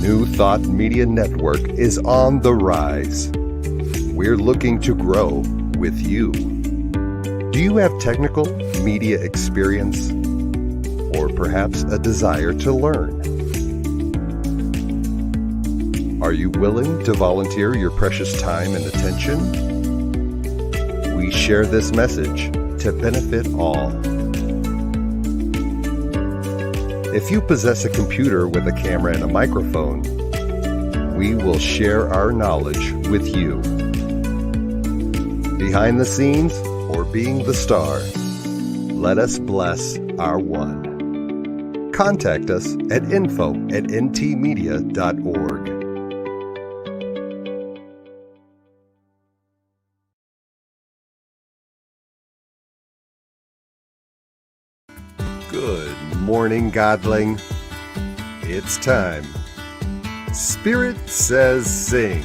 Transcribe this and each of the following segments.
New Thought Media Network is on the rise. We're looking to grow with you. Do you have technical media experience or perhaps a desire to learn? Are you willing to volunteer your precious time and attention? We share this message to benefit all. If you possess a computer with a camera and a microphone, we will share our knowledge with you. Behind the scenes or being the star, let us bless our one. Contact us at info@ntmedia.org. Good morning, Godling. It's time. Spirit Says Sing.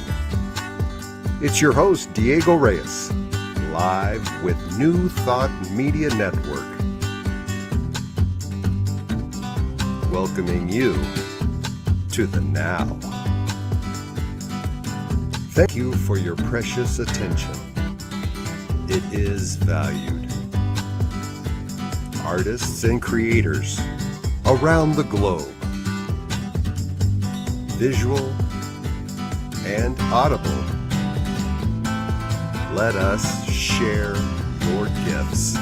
It's your host, Diego Reyes, live with New Thought Media Network. Welcoming you to the now. Thank you for your precious attention. It is valued. Artists and creators around the globe, visual and audible, let us share your gifts.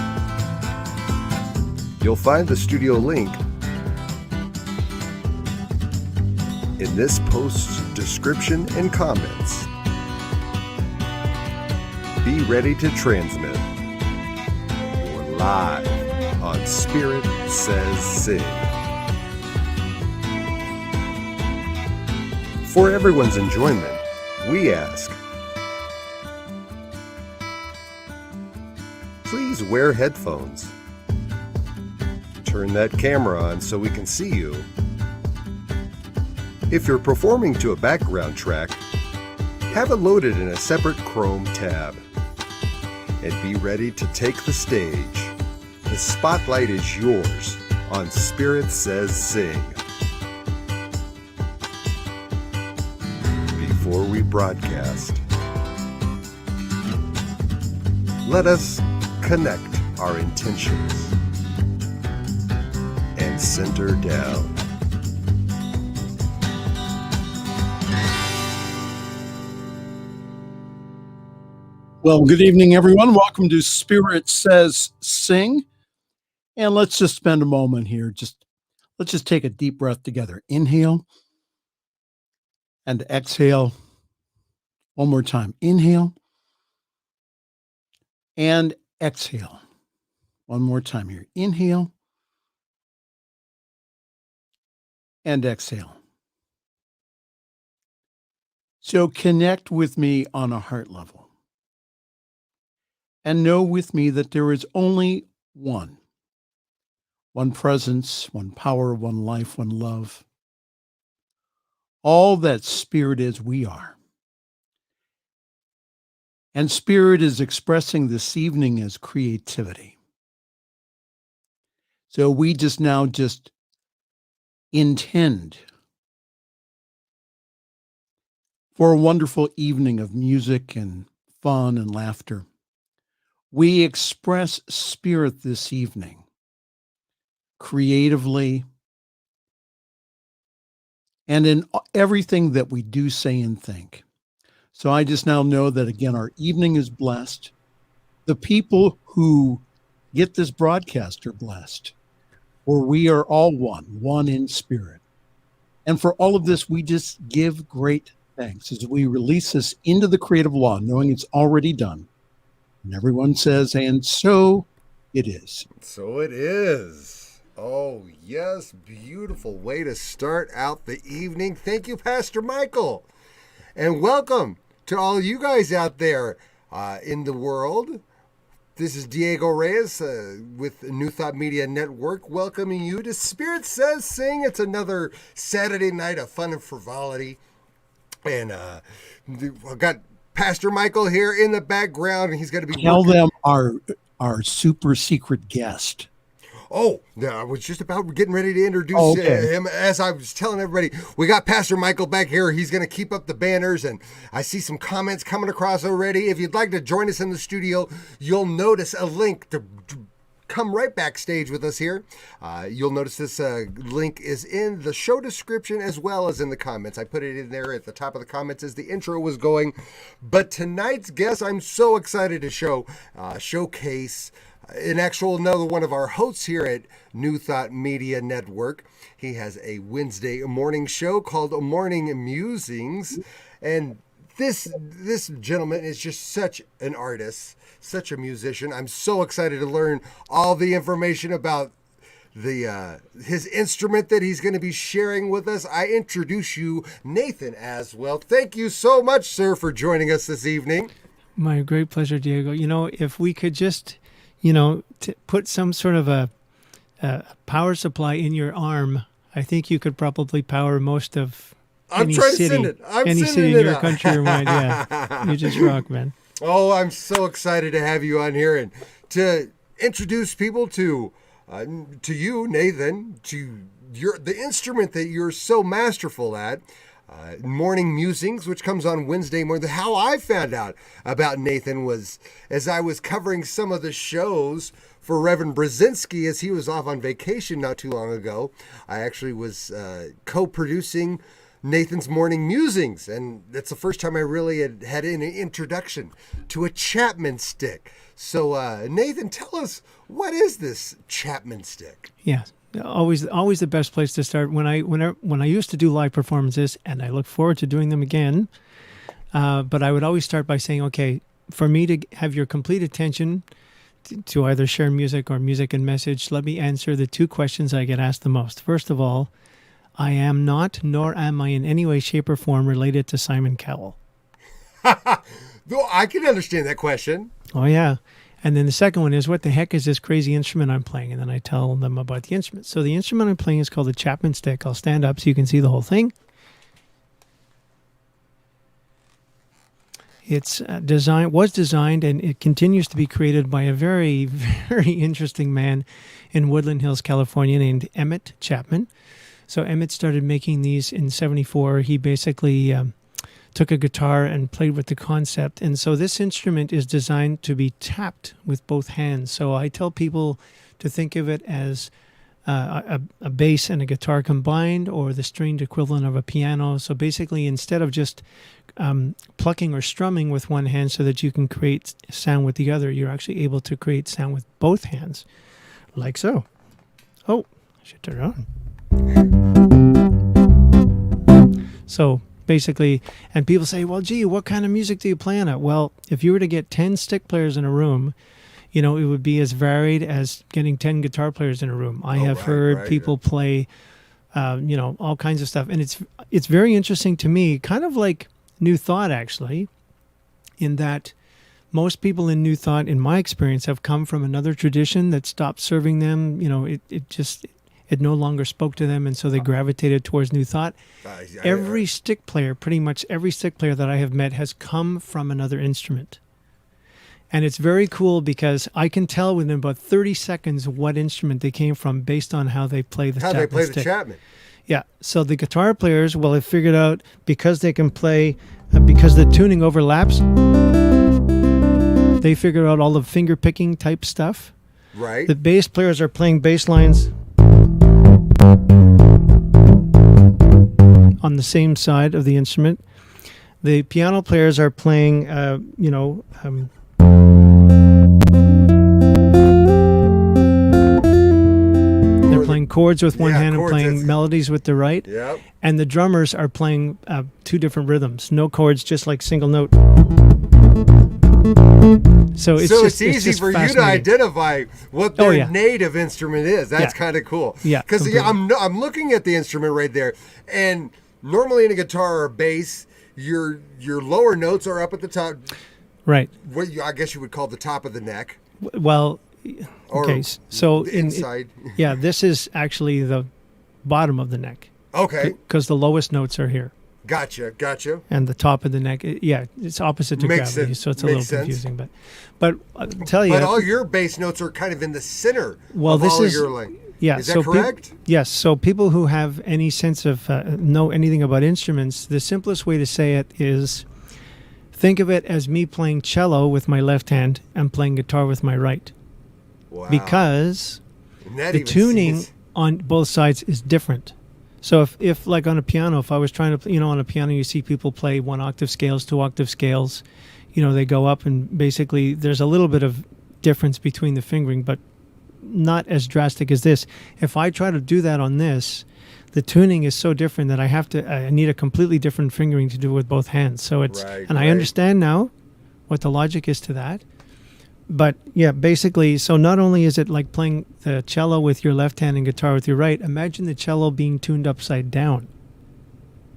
You'll find the studio link in this post's description and comments. Be ready to transmit. You're live on Spirit Says Sing. For everyone's enjoyment, we ask, please wear headphones. Turn that camera on so we can see you. If you're performing to a background track, have it loaded in a separate Chrome tab. And be ready to take the stage. The spotlight is yours on Spirit Says Sing. Before we broadcast, let us connect our intentions and center down. Well, good evening, everyone. Welcome to Spirit Says Sing. And let's just spend a moment here. Let's just take a deep breath together. Inhale and exhale. One more time. Inhale and exhale. One more time here. Inhale and exhale. So connect with me on a heart level. And know with me that there is only one presence, one power, one life, one love. All that spirit is, we are. And spirit is expressing this evening as creativity. So we just intend for a wonderful evening of music and fun and laughter. We express spirit this evening creatively and in everything that we do, say, and think. So I just now know that, again, our evening is blessed. The people who get this broadcast are blessed, for we are all one in spirit. And for all of this, we just give great thanks as we release this into the creative law, knowing it's already done. And everyone says, and so it is. So it is. Oh, yes. Beautiful way to start out the evening. Thank you, Pastor Michael. And welcome to all you guys out there in the world. This is Diego Reyes with New Thought Media Network, welcoming you to Spirit Says Sing. It's another Saturday night of fun and frivolity. And I've got Pastor Michael here in the background, and he's going to be tell them our super secret guest. Oh, yeah, I was just about getting ready to introduce him. As I was telling everybody, we got Pastor Michael back here. He's going to keep up the banners, and I see some comments coming across already. If you'd like to join us in the studio, you'll notice a link to come right backstage with us here. You'll notice this link is in the show description as well as in the comments. I put it in there at the top of the comments as the intro was going. But tonight's guest, I'm so excited to showcase another one of our hosts here at New Thought Media Network. He has a Wednesday morning show called Morning Musings, and this gentleman is just such an artist, such a musician. I'm so excited to learn all the information about his instrument that he's going to be sharing with us. I introduce you, Nathen Aswell. Thank you so much, sir, for joining us this evening. My great pleasure, Diego. If we could just, put some sort of a power supply in your arm, I think you could probably power most of any city in your country or mind. Yeah, you just rock, man. Oh, I'm so excited to have you on here and to introduce people to you, Nathen, to the instrument that you're so masterful at. Morning Musings, which comes on Wednesday morning. How I found out about Nathen was as I was covering some of the shows for Reverend Brzezinski as he was off on vacation not too long ago. I actually was co-producing Nathen's Morning Musings, and that's the first time I really had an introduction to a Chapman stick. So, Nathen, tell us, what is this Chapman stick? Yeah, always the best place to start. When I used to do live performances, and I look forward to doing them again, but I would always start by saying, okay, for me to have your complete attention to either share music or music and message, let me answer the two questions I get asked the most. First of all, I am not, nor am I in any way, shape, or form related to Simon Cowell. Though I can understand that question. Oh, yeah. And then the second one is, what the heck is this crazy instrument I'm playing? And then I tell them about the instrument. So the instrument I'm playing is called the Chapman stick. I'll stand up so you can see the whole thing. It's was designed, and it continues to be created by a very, very interesting man in Woodland Hills, California, named Emmett Chapman. So Emmett started making these in '74. He basically took a guitar and played with the concept. And so this instrument is designed to be tapped with both hands. So I tell people to think of it as a bass and a guitar combined, or the stringed equivalent of a piano. So basically, instead of just plucking or strumming with one hand so that you can create sound with the other, you're actually able to create sound with both hands, like so. Oh, I should turn it on. So basically, and people say, well, gee, what kind of music do you play on it? Well, if you were to get 10 stick players in a room, it would be as varied as getting 10 guitar players in a room. I have heard people play, all kinds of stuff. And it's very interesting to me, kind of like New Thought, actually, in that most people in New Thought, in my experience, have come from another tradition that stopped serving them. It no longer spoke to them, and so they gravitated towards New Thought. Every stick player, pretty much every stick player that I have met, has come from another instrument. And it's very cool because I can tell within about 30 seconds what instrument they came from based on how they play the Chapman stick. Yeah, so the guitar players, well, have figured out, because they can play, because the tuning overlaps, they figured out all the finger-picking type stuff. Right. The bass players are playing bass lines on the same side of the instrument. The piano players are playing, they're playing chords with one hand and playing melodies with the right. Yep. And the drummers are playing two different rhythms, no chords, just like single note. So it's easy for you to identify what their native instrument is. That's kind of cool. Yeah, because I'm looking at the instrument right there, and normally in a guitar or bass, your lower notes are up at the top. Right. What I guess you would call the top of the neck. Well, okay. So inside. This is actually the bottom of the neck. Okay. Because the lowest notes are here. Gotcha. And the top of the neck, it's opposite to Makes gravity, sense. so it's a Makes little sense. confusing. But I'll tell you. But all your bass notes are kind of in the center of this all is, your like. yeah. Is that so correct? Yes. So people who have any sense of know anything about instruments, the simplest way to say it is, think of it as me playing cello with my left hand and playing guitar with my right. Wow. Because the tuning on both sides is different. So if like on a piano, if I was trying to, on a piano, you see people play 1 octave scales, 2 octave scales, they go up, and basically there's a little bit of difference between the fingering, but not as drastic as this. If I try to do that on this, the tuning is so different that I need a completely different fingering to do with both hands. So it's, I understand now what the logic is to that. But yeah, basically, so not only is it like playing the cello with your left hand and guitar with your right, imagine the cello being tuned upside down.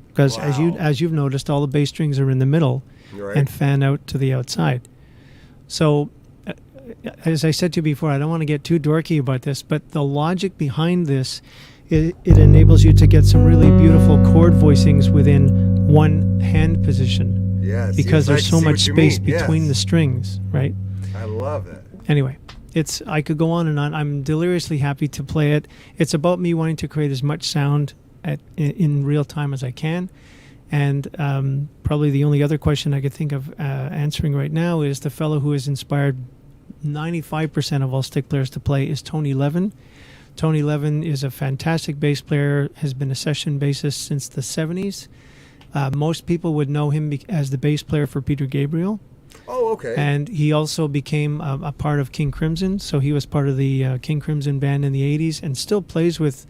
Because as you've noticed, all the bass strings are in the middle and fan out to the outside. So as I said to you before, I don't want to get too dorky about this, but the logic behind this, it enables you to get some really beautiful chord voicings within one hand position. Yes. Because there's so much space between the strings, right? I love it. Anyway, I could go on and on. I'm deliriously happy to play it. It's about me wanting to create as much sound in real time as I can. And probably the only other question I could think of answering right now is the fellow who has inspired 95% of all stick players to play is Tony Levin. Tony Levin is a fantastic bass player, has been a session bassist since the 70s. Most people would know him as the bass player for Peter Gabriel. Oh, okay. And he also became a part of King Crimson. So he was part of the King Crimson band in the 80s and still plays with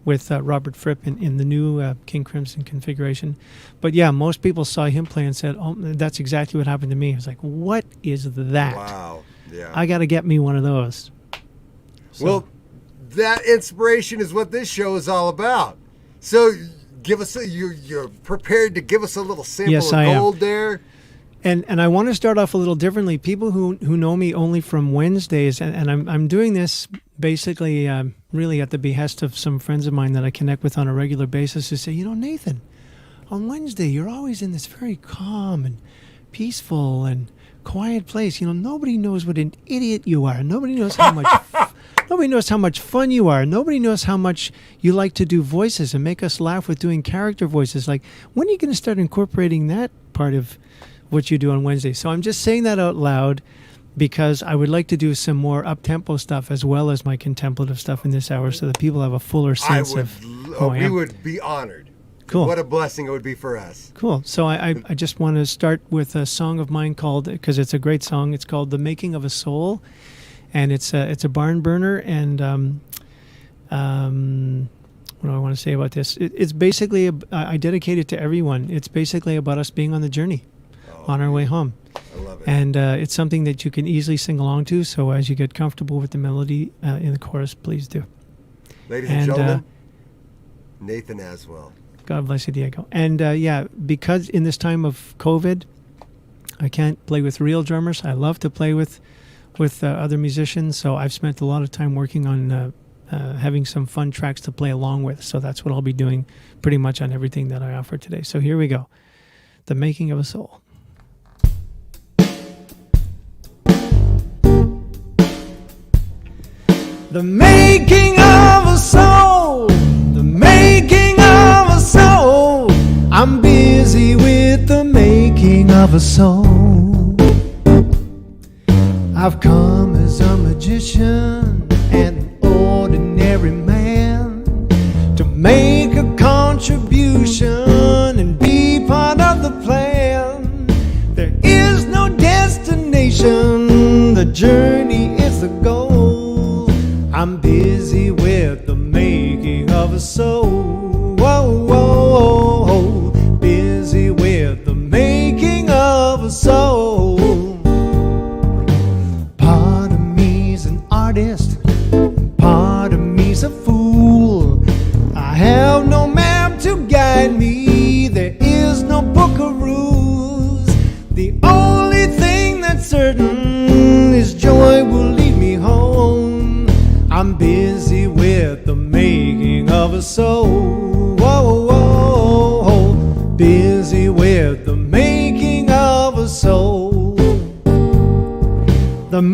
Robert Fripp in the new King Crimson configuration. But yeah, most people saw him play and said, oh, that's exactly what happened to me. I was like, what is that? Wow. Yeah. I got to get me one of those. So, well, that inspiration is what this show is all about. So give us you're prepared to give us a little sample of gold there? And I want to start off a little differently. People who know me only from Wednesdays, and I'm doing this basically really at the behest of some friends of mine that I connect with on a regular basis, who say, Nathen, on Wednesday you're always in this very calm and peaceful and quiet place. Nobody knows what an idiot you are. Nobody knows how much fun you are. Nobody knows how much you like to do voices and make us laugh with doing character voices. Like, when are you going to start incorporating that part of what you do on Wednesday? So I'm just saying that out loud because I would like to do some more up-tempo stuff as well as my contemplative stuff in this hour so that people have a fuller sense of who I am. We would be honored. Cool. What a blessing it would be for us. Cool. So I just want to start with a song of mine called, because it's a great song, it's called The Making of a Soul. And it's a barn burner. And what do I want to say about this? It's basically, I dedicate it to everyone. It's basically about us being on the journey, on our way home. I love it. And it's something that you can easily sing along to. So as you get comfortable with the melody in the chorus, please do. Ladies and gentlemen, Nathen Aswell. God bless you, Diego. And because in this time of COVID, I can't play with real drummers. I love to play with other musicians. So I've spent a lot of time working on having some fun tracks to play along with. So that's what I'll be doing pretty much on everything that I offer today. So here we go. The Making of a Soul. The making of a soul, the making of a soul. I'm busy with the making of a soul. I've come as a magician and an ordinary man to make a contribution and be part of the plan. There is no destination, the journey is the goal. I'm busy with the making of a soul. Whoa, whoa, whoa. Busy with the making of a soul. Part of me's an artist, part of me's a fool. I have no map to guide me, there is no book of rules. The only thing that's certain is joy will lead me home. I'm busy with the making of a soul. Whoa, whoa, whoa.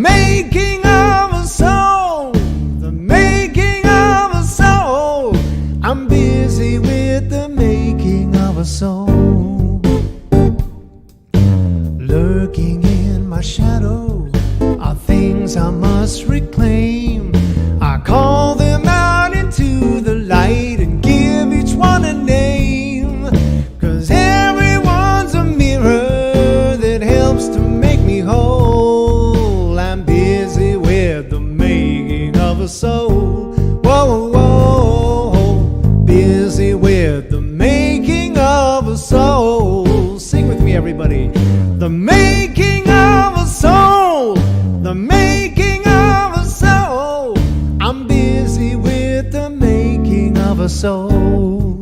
making of a soul, the making of a soul. I'm busy with the making of a soul. Lurking in my shadow are things I must reclaim. I call them out into the light and give each one a name. 'Cause everyone's a mirror that helps to make me whole. I'm busy with the making of a soul. Whoa, whoa, whoa. Busy with the making of a soul. Sing with me, everybody. The making of a soul. The making of a soul. I'm busy with the making of a soul.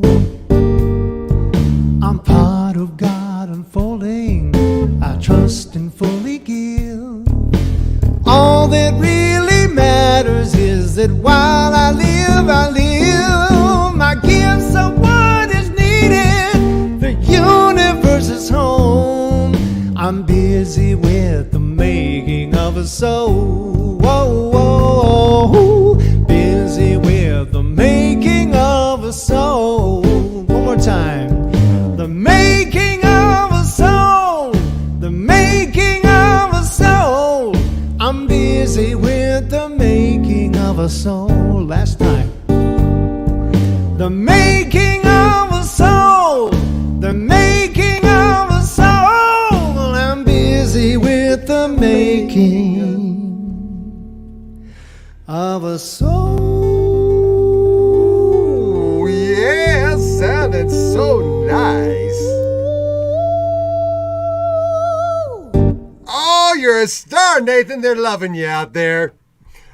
I'm part of God unfolding. I trust and fully give. All that really matters is that while I live, my gifts are what is needed. The universe is home. I'm busy with the making of a soul. Whoa, whoa, whoa. Busy with the making of a soul. One more time. The making of a soul. The making of a soul. I'm busy with the making of a soul. Last time. The making of a soul. The making of a soul. I'm busy with the making of a soul. Oh, yeah, sounded so nice. Oh, you're a star, Nathan. They're loving you out there.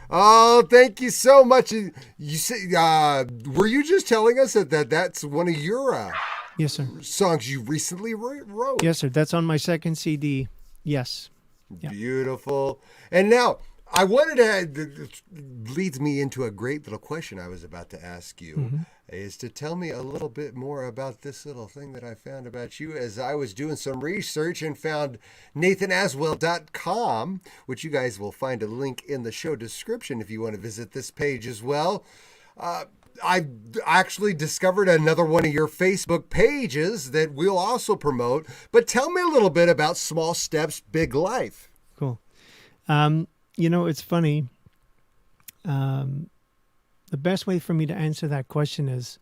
Oh, thank you so much. You say, were you just telling us that's one of your Yes, sir. songs you recently wrote? Yes, sir. That's on my second CD. Yes. Yeah. Beautiful. And now, I wanted to, leads me into a great little question I was about to ask you, is to tell me a little bit more about this little thing that I found about you as I was doing some research and found nathenaswell.com, which you guys will find a link in the show description if you want to visit this page as well. I actually discovered another one of your Facebook pages that we'll also promote, but tell me a little bit about Small Steps, Big Life. Cool. You know, it's funny. The best way for me to answer that question is,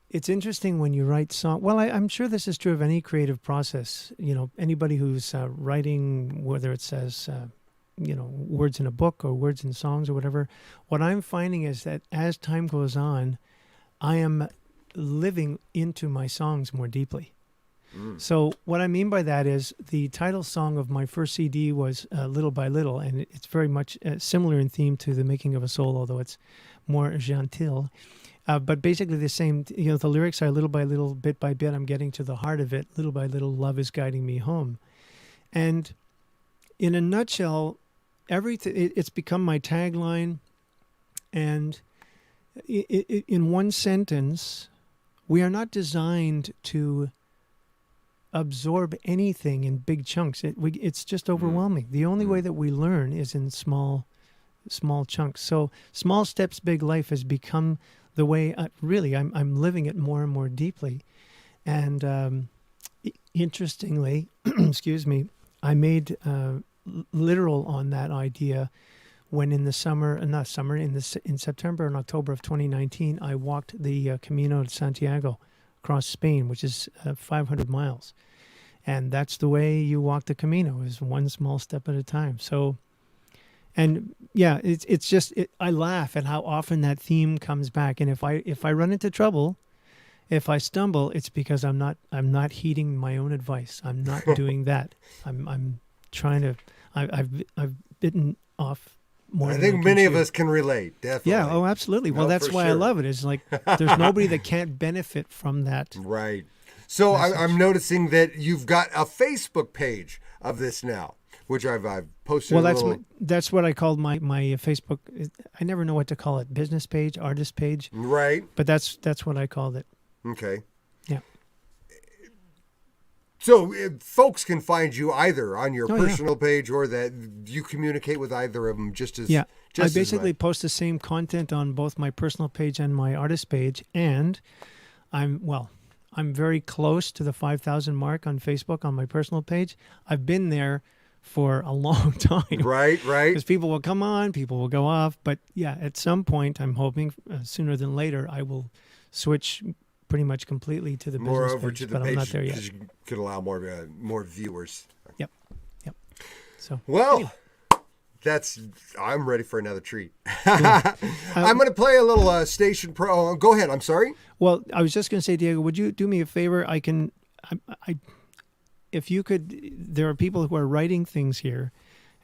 it's interesting when you write song. Well, I'm sure this is true of any creative process. You know, anybody who's writing, whether it says, words in a book or words in songs or whatever, what I'm finding is that as time goes on, I am living into my songs more deeply. So what I mean by that is the title song of my first CD was Little by Little, and it's very much similar in theme to The Making of a Soul, although it's more gentil. But basically the same, the lyrics are little by little, bit by bit, I'm getting to the heart of it. Little by little, love is guiding me home. And in a nutshell, it's become my tagline. And in one sentence, we are not designed to absorb anything in big chunks. It's just overwhelming. The only way that we learn is in small chunks. So Small Steps, Big Life has become the way I'm living it more and more deeply. And interestingly, excuse me, I made literal on that idea when in September and October of 2019, I walked the Camino de Santiago across Spain, which is 500 miles. And that's the way you walk the Camino, is one small step at a time. So, and yeah, it's just, I laugh at how often that theme comes back. And if I run into trouble, if I stumble, it's because I'm not heeding my own advice. I'm not doing that. I'm trying to, I've bitten off more. I think many of us can relate, definitely. Yeah, oh, absolutely. Well, that's why I love it. It's like there's nobody that can't benefit from that. Right. So I'm noticing that you've got a Facebook page of this now, which I've posted. Well, that's what I called my Facebook. I never know what to call it. Business page, artist page. Right. But that's what I called it. Okay. Yeah. So folks can find you either on your Oh, personal page or that you communicate with either of them just as Yeah. Just I as basically much. post the same content on both my personal page and my artist page, and I'm very close to the 5,000 mark on Facebook on my personal page. I've been there for a long time. Right. Because people will come on, people will go off, but yeah, at some point, I'm hoping sooner than later, I will switch pretty much completely to the More business over page, to the but page I'm not there yet. because you could allow more viewers. Yep. So Well, anyway. I'm ready for another treat. I'm going to play a little station pro. Oh, go ahead. I'm sorry. Well, I was just going to say, Diego, would you do me a favor? If you could, there are people who are writing things here,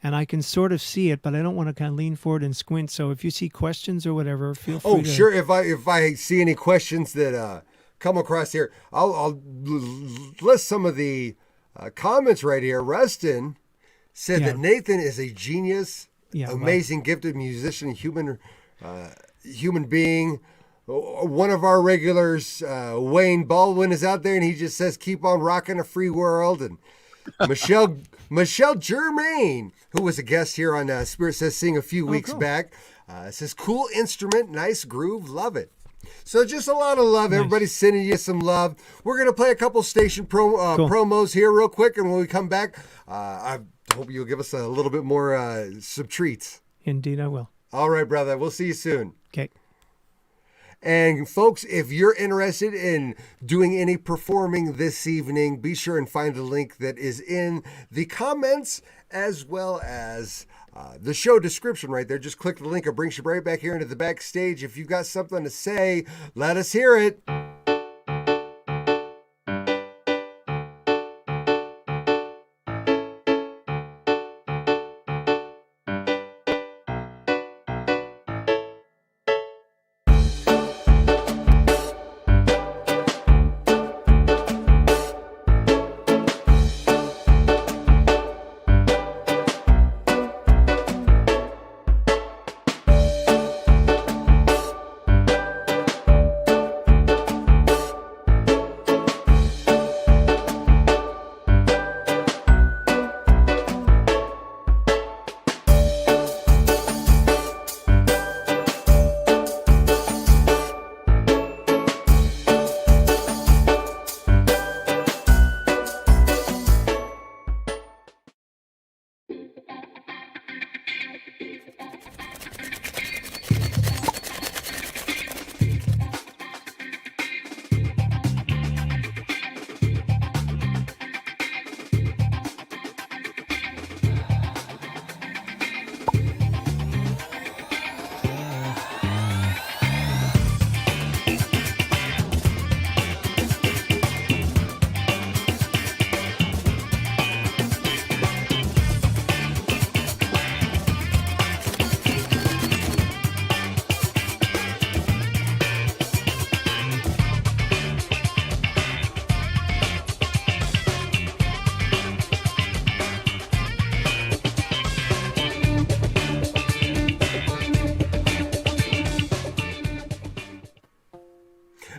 and I can sort of see it, but I don't want to kind of lean forward and squint. So if you see questions or whatever, feel free. Oh, sure. If I see any questions that come across here, I'll list some of the comments right here. Rustin said that Nathen is a genius, amazing, gifted musician, human being. One of our regulars, Wayne Baldwin, is out there, and he just says, "Keep on rocking a free world." And Michelle Germain, who was a guest here on Spirit Says Sing a few weeks back, says, "Cool instrument, nice groove, love it." So just a lot of love. Nice. Everybody's sending you some love. We're going to play a couple station promos here real quick, and when we come back, I hope you'll give us a little bit more some treats. Indeed, I will. All right, brother. We'll see you soon. Okay. And folks, if you're interested in doing any performing this evening, be sure and find the link that is in the comments as well as the show description right there. Just click the link. It brings you right back here into the backstage. If you've got something to say, let us hear it.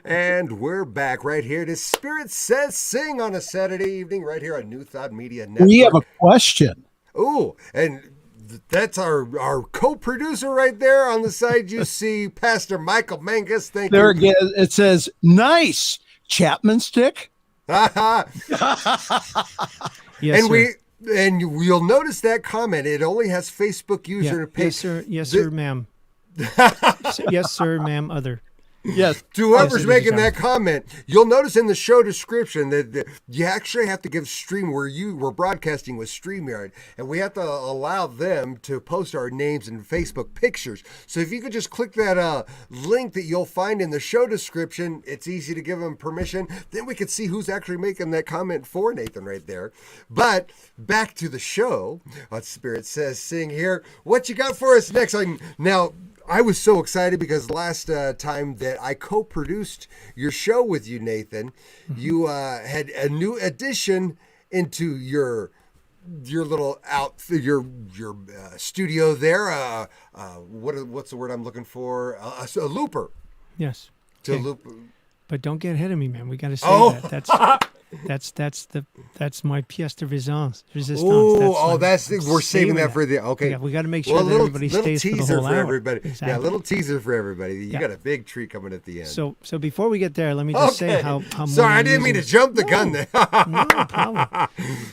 And we're back right here to Spirit Says Sing on a Saturday evening right here on New Thought Media Network. We have a question. Oh, and that's our co-producer right there on the side. You see Pastor Michael Mangus. Thank there you. Again, it says, "Nice Chapman stick." Yes, and sir. you'll notice that comment. It only has Facebook user page. Yes, sir. Yes, sir, ma'am. Yes, sir, ma'am. Other. Yes. To whoever's Yes, making that comment, you'll notice in the show description that you actually have to give Stream where you were broadcasting with StreamYard, and we have to allow them to post our names and Facebook pictures. So if you could just click that link that you'll find in the show description, it's easy to give them permission. Then we can see who's actually making that comment for Nathen right there. But back to the show on Spirit Says Sing here. What you got for us next? Now, I was so excited because last time that I co-produced your show with you, Nathen, you had a new addition into your little your studio there. What's the word I'm looking for? A looper. Yes. To Okay. loop. But don't get ahead of me, man. We got to say Oh. that. That's That's my pièce de resistance. Oh, we're saving that for the okay. Yeah, we got to make sure that everybody stays for the whole hour. Everybody. Exactly. Yeah, little teaser for everybody. You got a big treat coming at the end. So before we get there, let me just say how sorry, I didn't mean to jump the gun there. No problem.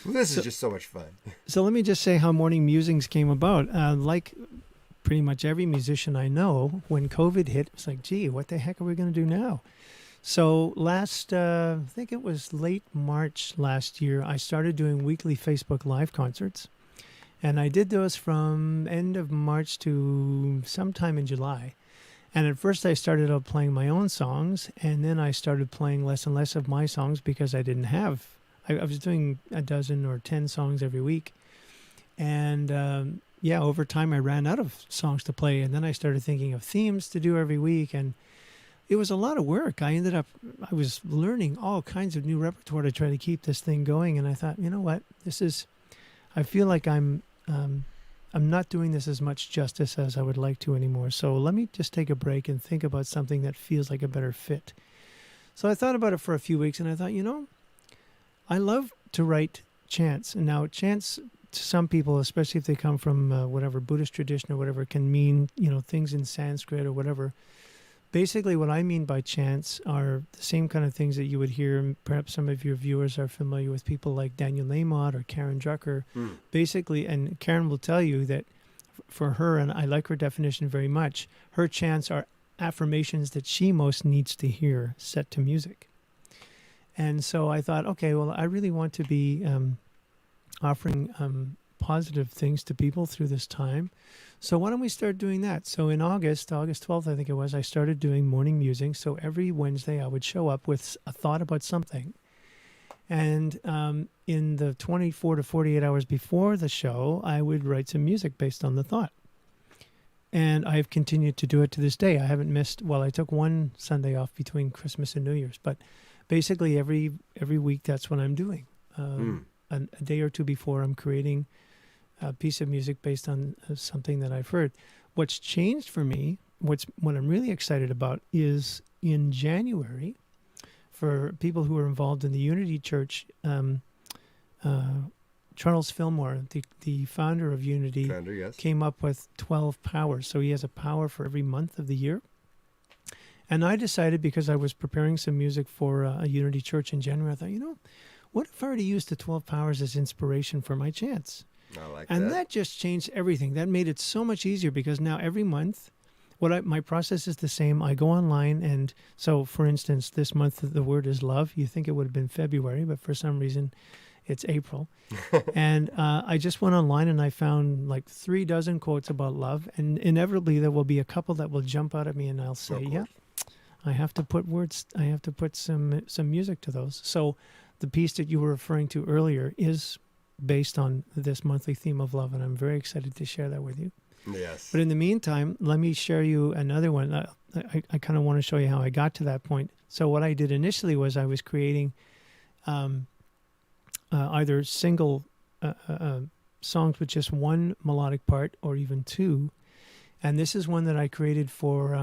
This is just so much fun. So let me just say how Morning Musings came about. Like pretty much every musician I know, when COVID hit, it's like, gee, what the heck are we going to do now? So last, I think it was late March last year, I started doing weekly Facebook Live concerts. And I did those from end of March to sometime in July. And at first I started out playing my own songs, and then I started playing less and less of my songs because I didn't have, I was doing a dozen or 10 songs every week. And over time I ran out of songs to play, and then I started thinking of themes to do every week, and it was a lot of work. I was learning all kinds of new repertoire to try to keep this thing going, and I thought, you know what, I feel like I'm not doing this as much justice as I would like to anymore. So let me just take a break and think about something that feels like a better fit. So I thought about it for a few weeks, and I thought, I love to write chants. And now chants, to some people, especially if they come from whatever Buddhist tradition or whatever, can mean, things in Sanskrit or whatever. Basically, what I mean by chants are the same kind of things that you would hear. Perhaps some of your viewers are familiar with people like Daniel Lamotte or Karen Drucker. Basically, and Karen will tell you that for her, and I like her definition very much, her chants are affirmations that she most needs to hear set to music. And so I thought, okay, well, I really want to be offering positive things to people through this time. So why don't we start doing that? So in August 12th, I think it was, I started doing Morning Musings. So every Wednesday I would show up with a thought about something. And in the 24 to 48 hours before the show, I would write some music based on the thought. And I've continued to do it to this day. I haven't missed, I took one Sunday off between Christmas and New Year's, but basically every week that's what I'm doing. A day or two before, I'm creating a piece of music based on something that I've heard. What's changed for me, what I'm really excited about, is in January, for people who are involved in the Unity Church, Charles Fillmore, the founder of Unity, came up with 12 powers. So he has a power for every month of the year. And I decided, because I was preparing some music for a Unity Church in January, I thought, what if I were to use the 12 powers as inspiration for my chants? I like and that. That just changed everything. That made it so much easier, because now every month, my process is the same. I go online, and so, for instance, this month the word is love. You think it would have been February, but for some reason it's April. And I just went online and I found like 36 quotes about love, and inevitably there will be a couple that will jump out at me, and I'll say, I have to put words, I have to put some music to those. So the piece that you were referring to earlier is based on this monthly theme of love, and I'm very excited to share that with you. Yes. But in the meantime, let me share you another one. I kind of want to show you how I got to that point. So what I did initially was I was creating either single songs with just one melodic part, or even two. And this is one that I created for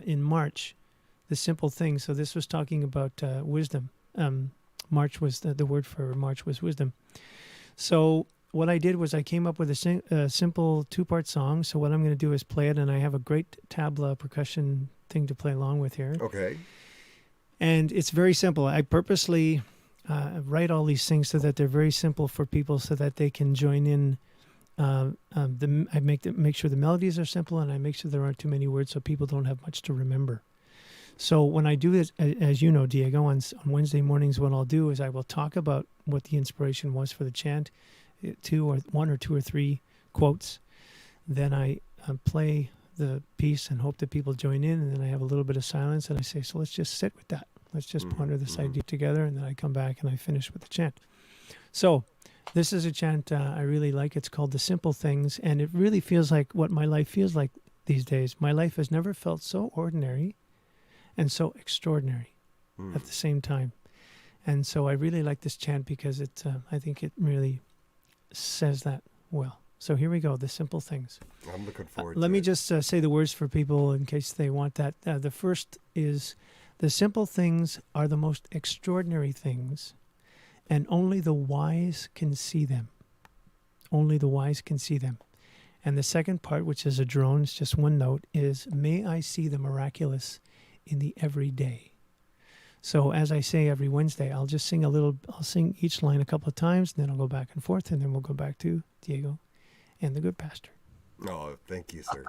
in March, The Simple Thing. So this was talking about wisdom. March was the word for March was wisdom. So what I did was I came up with a simple 2-part song. So what I'm going to do is play it, and I have a great tabla percussion thing to play along with here. Okay. And it's very simple. I purposely write all these things so that they're very simple for people, so that they can join in. I make sure the melodies are simple, and I make sure there aren't too many words, so people don't have much to remember. So when I do this, as you know, Diego, on Wednesday mornings, what I'll do is I will talk about what the inspiration was for the chant, 1 or 2 or 3 quotes. Then I play the piece and hope that people join in, and then I have a little bit of silence, and I say, so let's just sit with that. Let's just ponder this idea together, and then I come back and I finish with the chant. So this is a chant I really like. It's called The Simple Things, and it really feels like what my life feels like these days. My life has never felt so ordinary and so extraordinary at the same time. And so I really like this chant because I think it really says that well. So here we go, The Simple Things. I'm looking forward to it. Let me just say the words for people in case they want that. The first is, The simple things are the most extraordinary things, and only the wise can see them. Only the wise can see them. And the second part, which is a drone, it's just one note, is may I see the miraculous in the everyday. So as I say every Wednesday, I'll sing each line a couple of times, and then I'll go back and forth, and then we'll go back to Diego and the good pastor. Oh, thank you, sir.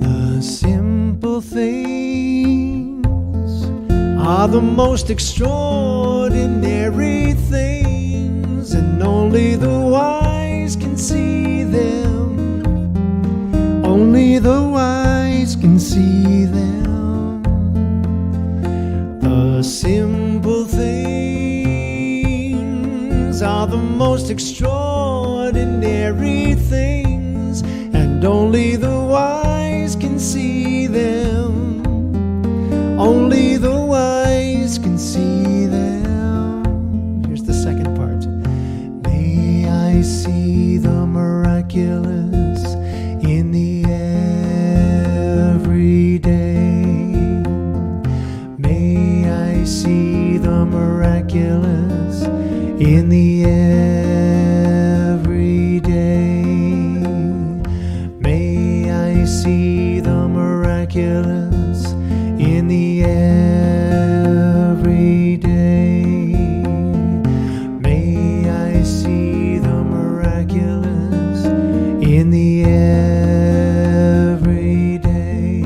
The simple things are the most extraordinary things, and only the wise can see them. Only the wise can see them. The simple things are the most extraordinary things, and only the wise can see them. Only the wise can see them. Here's the second part. May I see the miraculous in the everyday. May I see the miraculous in the everyday. May I see the miraculous in the everyday. May I see the miraculous in the everyday.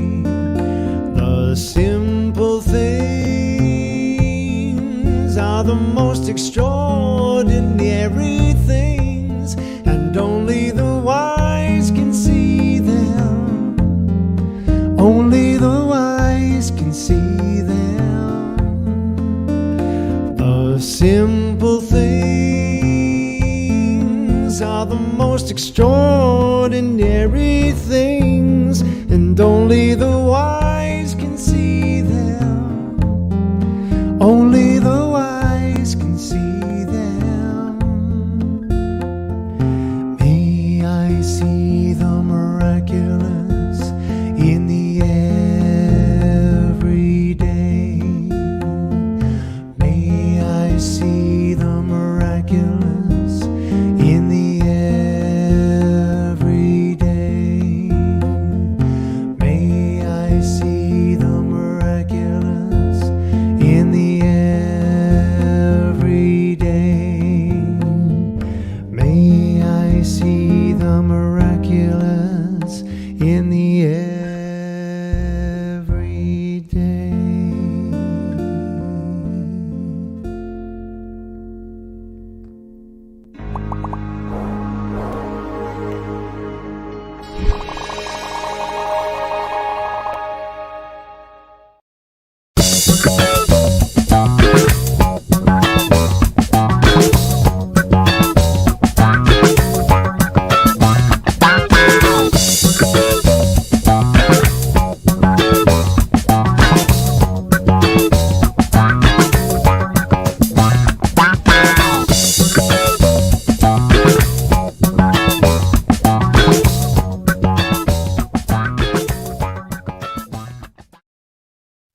The simple things are the most extraordinary things, and only the wise can see them. Only the wise can see them. The simple things are the most extraordinary things, and only the wise can see them. Only the wise can see them. May I see the miraculous in the everyday. May I see the miraculous in the everyday. May I see the miraculous in the everyday. May I see the miraculous in the everyday.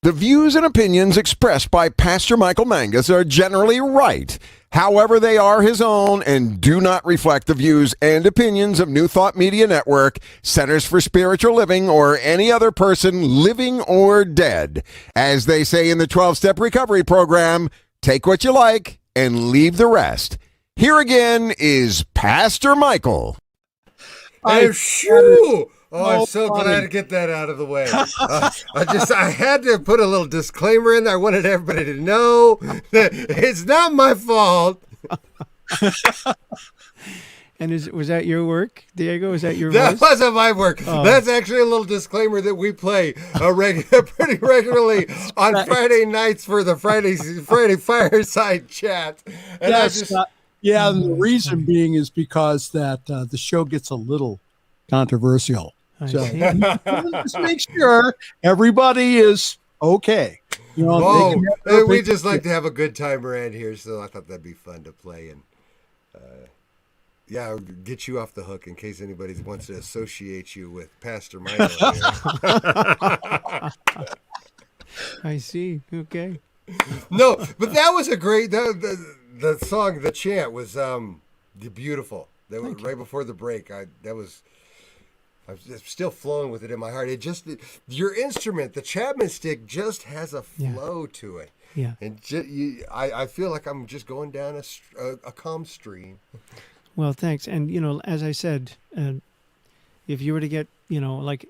The views and opinions expressed by Pastor Michael Mangus are generally right. However, they are his own and do not reflect the views and opinions of New Thought Media Network, Centers for Spiritual Living, or any other person living or dead. As they say in the 12-Step Recovery Program, take what you like and leave the rest. Here again is Pastor Michael. Shoo! Oh, I'm so funny. glad to get that out of the way. I had to put a little disclaimer in there. I wanted everybody to know that it's not my fault. And was that your work, Diego? Is that your That voice? wasn't my work. Oh. That's actually a little disclaimer that we play pretty regularly on Friday nights for the Friday fireside chat. And I just, Yeah, and the reason being is because that the show gets a little controversial. I So see. just make sure everybody is okay. You know, they can have we big- just like to have a good time around here, so I thought that'd be fun to play. And Yeah, I'll get you off the hook in case anybody wants to associate you with Pastor Michael here. I see. Okay. No, but that was a great the song, the chant was beautiful. That was right before the break. I'm still flowing with it in my heart. It just your instrument, the Chapman stick, just has a flow to it. Yeah. And I feel like I'm just going down a calm stream. Well, thanks. And, you know, as I said, if you were to get, you know, like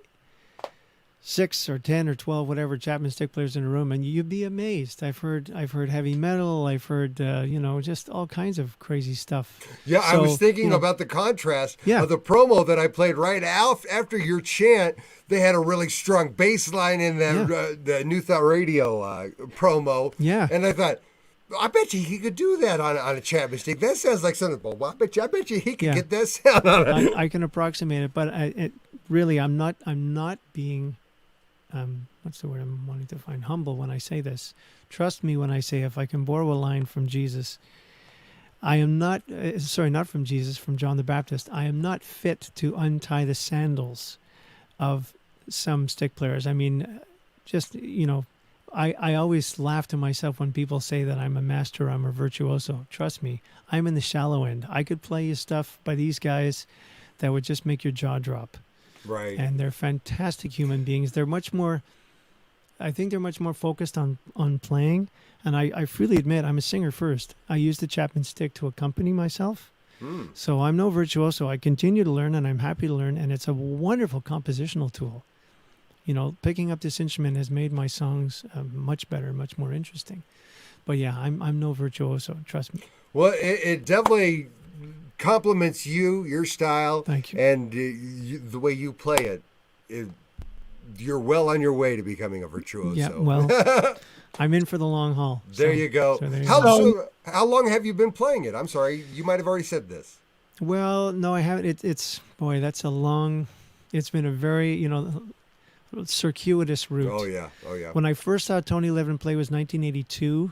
6 or 10 or 12, whatever Chapman stick players in a room, and you'd be amazed. I've heard heavy metal. I've heard, you know, just all kinds of crazy stuff. Yeah, So, I was thinking you know, about the contrast Yeah. of the promo that I played right after your chant. They had a really strong bass line in the New Thought Radio promo. Yeah. And I thought, I bet you he could do that on a Chapman stick. That sounds like something. Well, I bet you he could Yeah. get that sound on it. I can approximate it, but really, I'm not being, what's the word I'm wanting to find? Humble when I say this. Trust me when I say, if I can borrow a line from Jesus, I am not, not from Jesus, from John the Baptist. I am not fit to untie the sandals of some stick players. I mean, just, you know, I always laugh to myself when people say that I'm a master, I'm a virtuoso. Trust me, I'm in the shallow end. I could play you stuff by these guys that would just make your jaw drop. Right. And they're fantastic human beings. They're much more, I think they're much more focused on playing. And I freely admit, I'm a singer first. I use the Chapman stick to accompany myself. So I'm no virtuoso. I continue to learn, and I'm happy to learn. And it's a wonderful compositional tool. You know, picking up this instrument has made my songs much better, much more interesting. But yeah, I'm no virtuoso. Trust me. Well, it definitely compliments you, your style. Thank you. And the way you play it. You're well on your way to becoming a virtuoso. Yeah, well, I'm in for the long haul. There you go. So there you go. How long have you been playing it? I'm sorry, you might have already said this. Well, no, I haven't. It's boy, that's a long. It's been a very, you know, circuitous route. Oh yeah. When I first saw Tony Levin play was 1982.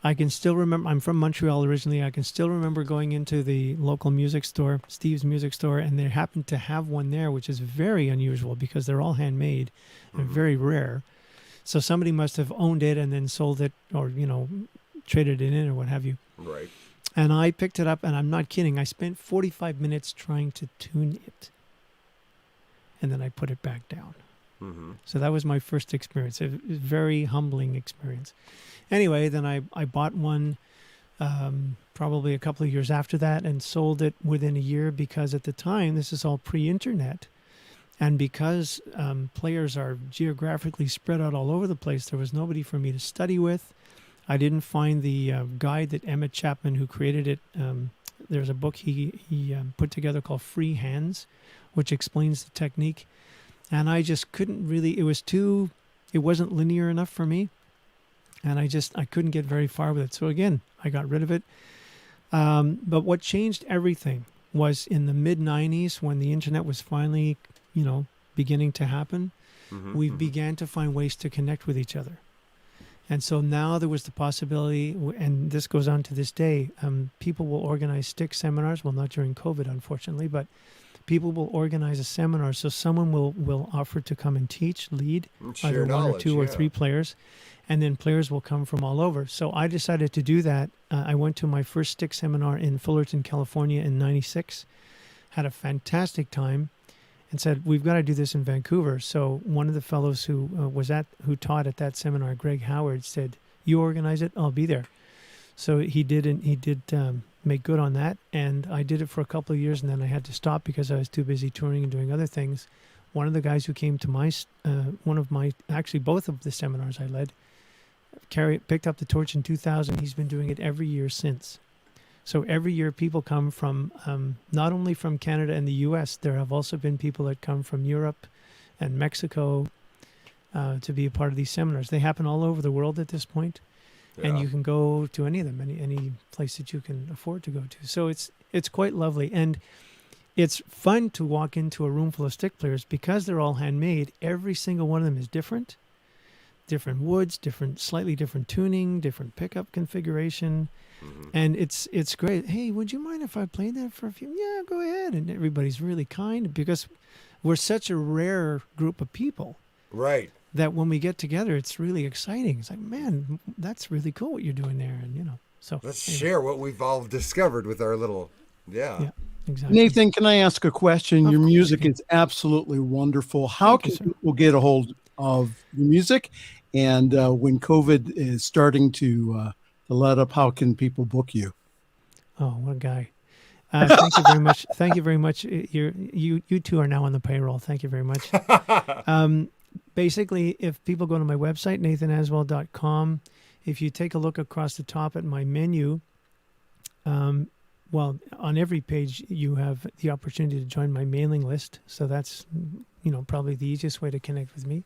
I can still remember. I'm from Montreal originally. I can still remember going into the local music store, Steve's Music Store, and they happened to have one there, which is very unusual because they're all handmade and very rare. So somebody must have owned it and then sold it, or, you know, traded it in or what have you. Right. And I picked it up, and I'm not kidding. I spent 45 minutes trying to tune it, and then I put it back down. So that was my first experience. A very humbling experience. Anyway, then I bought one probably a couple of years after that and sold it within a year because at the time, this is all pre-internet. And because players are geographically spread out all over the place, there was nobody for me to study with. I didn't find the guide that Emmett Chapman, who created it, there's a book he put together called Free Hands, which explains the technique. And I just couldn't really, it wasn't linear enough for me. And I couldn't get very far with it. So again, I got rid of it. But what changed everything was in the mid-90s when the internet was finally, you know, beginning to happen, we began to find ways to connect with each other. And so now there was the possibility, and this goes on to this day, people will organize stick seminars. Well, not during COVID, unfortunately, but people will organize a seminar. So someone will offer to come and teach, lead, either one or two or three players. And then players will come from all over. So I decided to do that. I went to my first stick seminar in Fullerton, California in '96. Had a fantastic time and said, we've got to do this in Vancouver. So one of the fellows who taught at that seminar, Greg Howard, said, you organize it, I'll be there. So he did make good on that. And I did it for a couple of years, and then I had to stop because I was too busy touring and doing other things. One of the guys who came to actually both of the seminars I led, picked up the torch in 2000. He's been doing it every year since. So every year people come from, not only from Canada and the U.S., there have also been people that come from Europe and Mexico to be a part of these seminars. They happen all over the world at this point, and you can go to any of them, any place that you can afford to go to. So it's quite lovely. And it's fun to walk into a room full of stick players because they're all handmade. Every single one of them is different. different woods, slightly different tuning, different pickup configuration. And it's great. Hey, would you mind if I played that for a few? Yeah, go ahead. And everybody's really kind because we're such a rare group of people. Right. That when we get together, it's really exciting. It's like, man, that's really cool what you're doing there. And, so. Let's share what we've all discovered with our little, Yeah, exactly. Nathan, can I ask a question? Of Your course music you is absolutely wonderful. How Thank you, can sir. people get a hold of your music? And when COVID is starting to let up, how can people book you? Oh, what a guy. Thank you very much. Thank you very much. You two are now on the payroll. Thank you very much. Basically, if people go to my website, nathenaswell.com, if you take a look across the top at my menu, well, on every page, you have the opportunity to join my mailing list. So that's, probably the easiest way to connect with me.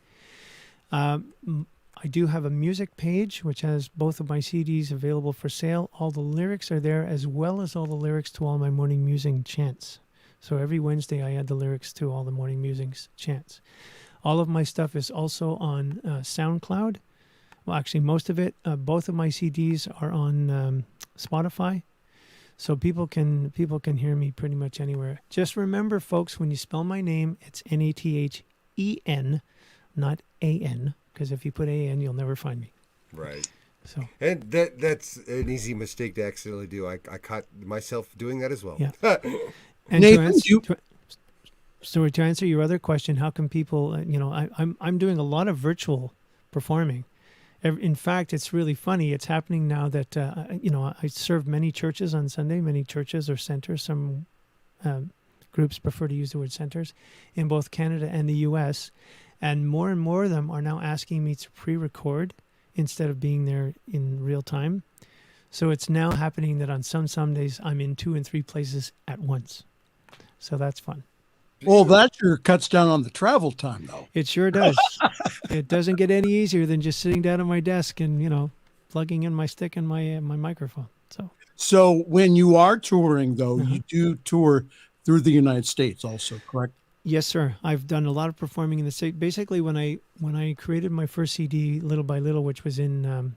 I do have a music page, which has both of my CDs available for sale. All the lyrics are there, as well as all the lyrics to all my morning musing chants. So every Wednesday, I add the lyrics to all the morning musings chants. All of my stuff is also on SoundCloud. Well, actually, most of it. Both of my CDs are on Spotify. So people can hear me pretty much anywhere. Just remember, folks, when you spell my name, it's Nathen, not A-N, because if you put A-N, you'll never find me. Right. So. And that's an easy mistake to accidentally do. I caught myself doing that as well. Yeah. And Nathan, to answer your other question, how can people? I'm doing a lot of virtual performing. In fact, it's really funny. It's happening now that I serve many churches on Sunday, many churches or centers. Some groups prefer to use the word centers in both Canada and the U.S. And more of them are now asking me to pre-record instead of being there in real time. So it's now happening that on some Sundays I'm in 2 and 3 places at once. So that's fun. Well, that sure cuts down on the travel time, though. It sure does. It doesn't get any easier than just sitting down at my desk and, plugging in my stick and my microphone. So when you are touring, though, you do tour through the United States also, correct? Yes, sir. I've done a lot of performing in the state. Basically, when I created my first CD, Little by Little, which was in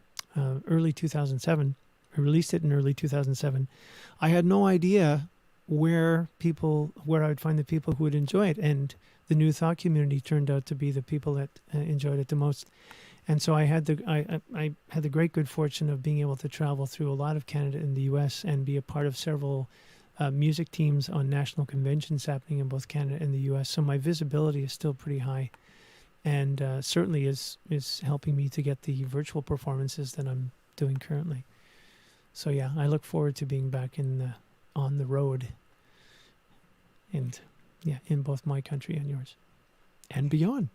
early 2007, I released it in early 2007. I had no idea where I would find the people who would enjoy it, and the New Thought community turned out to be the people that enjoyed it the most. And so I had the great good fortune of being able to travel through a lot of Canada and the U.S. and be a part of several music teams on national conventions happening in both Canada and the U.S. So my visibility is still pretty high, and certainly is helping me to get the virtual performances that I'm doing currently. So yeah, I look forward to being back on the road, and in both my country and yours, and beyond.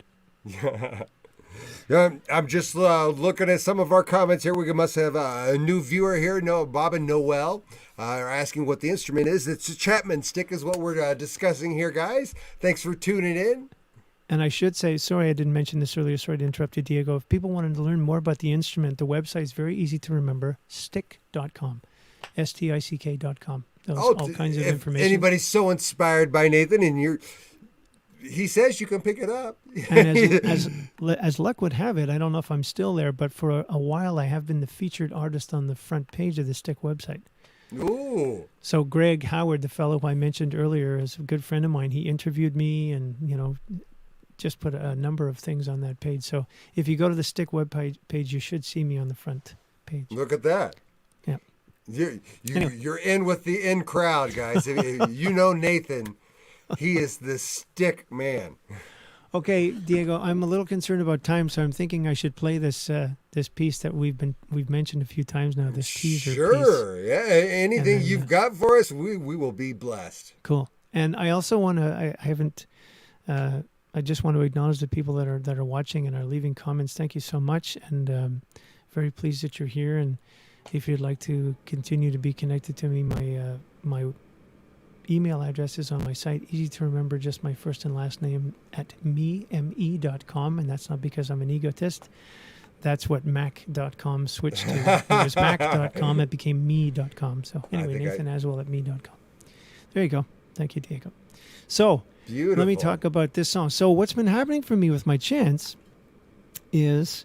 I'm just looking at some of our comments here. We must have a new viewer here. Bob and Noel are asking what the instrument is. It's a Chapman stick is what we're discussing here, guys. Thanks for tuning in. And I should say, sorry I didn't mention this earlier. Sorry to interrupt you, Diego. If people wanted to learn more about the instrument, the website is very easy to remember, stick.com, stick.com. All kinds of information. Anybody's so inspired by Nathan, and he says you can pick it up. And as luck would have it, I don't know if I'm still there, but for a while I have been the featured artist on the front page of the Stick website. Ooh. So Greg Howard, the fellow who I mentioned earlier, is a good friend of mine. He interviewed me and, just put a number of things on that page. So if you go to the Stick webpage, you should see me on the front page. Look at that. Yeah. You're in with the in crowd, guys. Nathan. He is the stick man. Okay, Diego, I'm a little concerned about time, so I'm thinking I should play this piece that we've mentioned a few times now. This teaser piece. Sure, yeah. Anything you've got for us, we will be blessed. Cool. And I also want to. I just want to acknowledge the people that are watching and are leaving comments. Thank you so much, and very pleased that you're here. And if you'd like to continue to be connected to me, my email address is on my site. Easy to remember, just my first and last name at me.com, and that's not because I'm an egotist. That's what Mac.com switched to. It was Mac.com, it became me.com. So anyway, Nathen Aswell at me.com. There you go. Thank you, Diego. So beautiful. Let me talk about this song. So what's been happening for me with my chants is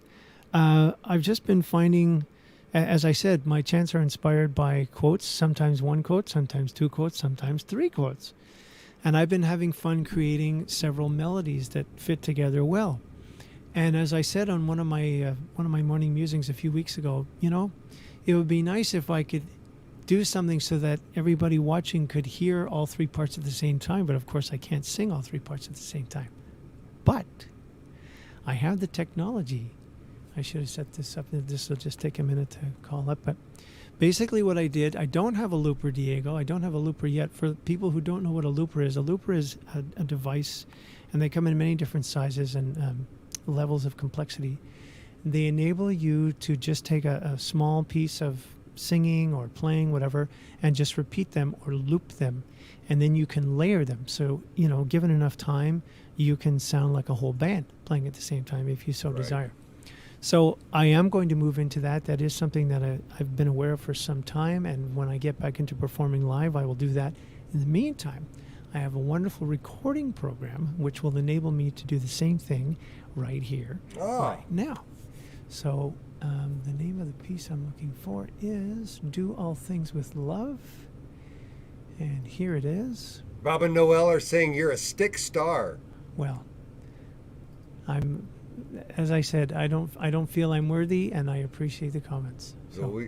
I've just been finding, as I said, my chants are inspired by quotes, sometimes one quote, sometimes two quotes, sometimes three quotes. And I've been having fun creating several melodies that fit together well. And as I said on one of my morning musings a few weeks ago, it would be nice if I could do something so that everybody watching could hear all three parts at the same time. But of course, I can't sing all three parts at the same time. But I have the technology. I should have set this up. This will just take a minute to call up. But basically what I did, I don't have a looper, Diego. I don't have a looper yet. For people who don't know what a looper is a device, and they come in many different sizes and levels of complexity. They enable you to just take a small piece of singing or playing, whatever, and just repeat them or loop them. And then you can layer them. So, given enough time, you can sound like a whole band playing at the same time if you so desire. So I am going to move into that. That is something that I've been aware of for some time. And when I get back into performing live, I will do that. In the meantime, I have a wonderful recording program which will enable me to do the same thing right here, right now. So the name of the piece I'm looking for is Do All Things with Love. And here it is. Bob and Noel are saying you're a stick star. Well, as I said, I don't feel I'm worthy, and I appreciate the comments. So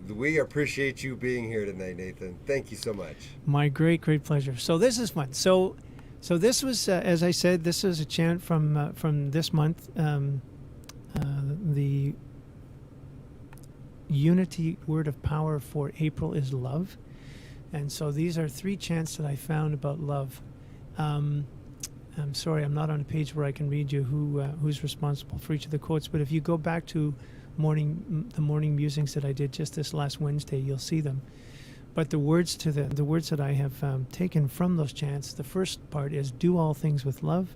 we appreciate you being here tonight, Nathen. Thank you so much. My great pleasure. So this is fun. So this was, as I said, this is a chant from this month. The unity word of power for April is love. And so these are three chants that I found about love. I'm sorry, I'm not on a page where I can read you who's responsible for each of the quotes. But if you go back to the morning musings that I did just this last Wednesday, you'll see them. But the words that I have taken from those chants, the first part is do all things with love.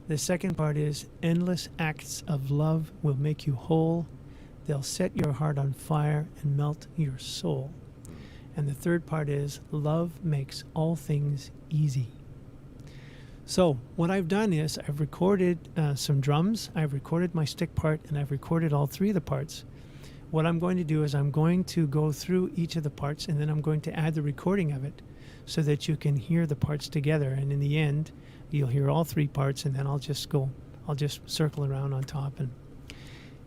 The second part is endless acts of love will make you whole. They'll set your heart on fire and melt your soul. And the third part is love makes all things easy. So what I've done is I've recorded some drums, I've recorded my stick part, and I've recorded all three of the parts. What I'm going to do is I'm going to go through each of the parts, and then I'm going to add the recording of it so that you can hear the parts together. And in the end, you'll hear all three parts, and then I'll just circle around on top. And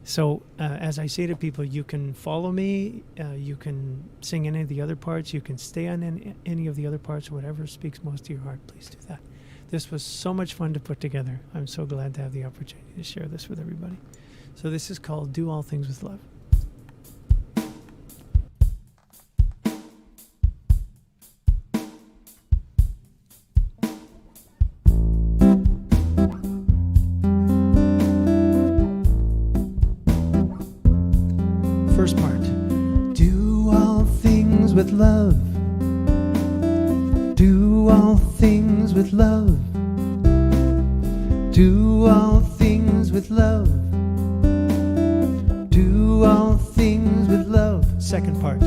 so as I say to people, you can follow me, you can sing any of the other parts, you can stay on any of the other parts, whatever speaks most to your heart, please do that. This was so much fun to put together. I'm so glad to have the opportunity to share this with everybody. So this is called Do All Things with Love. First part. Do all things with love. Do all things with love. Do all things with love. Do all things with love. Second part.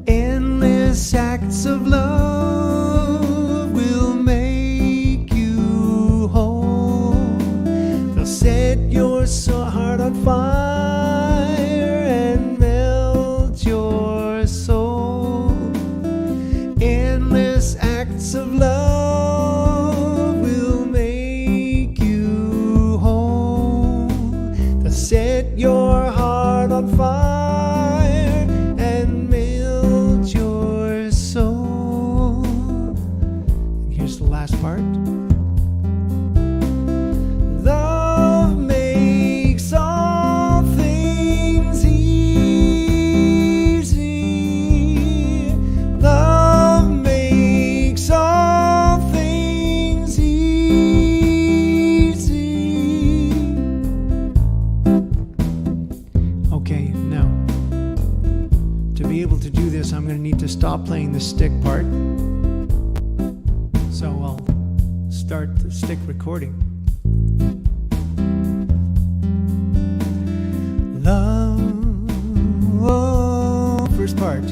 Endless acts of love will make you whole. They'll set your heart on fire and melt your soul. Endless acts of love will make you whole. They'll set your heart on fire and melt your soul. And here's the last part. Love makes all things easy. Love makes all things easy. Okay, now, to be able to do this, I'm going to need to stop playing the stick part. So I'll start the stick recording. Love, first part.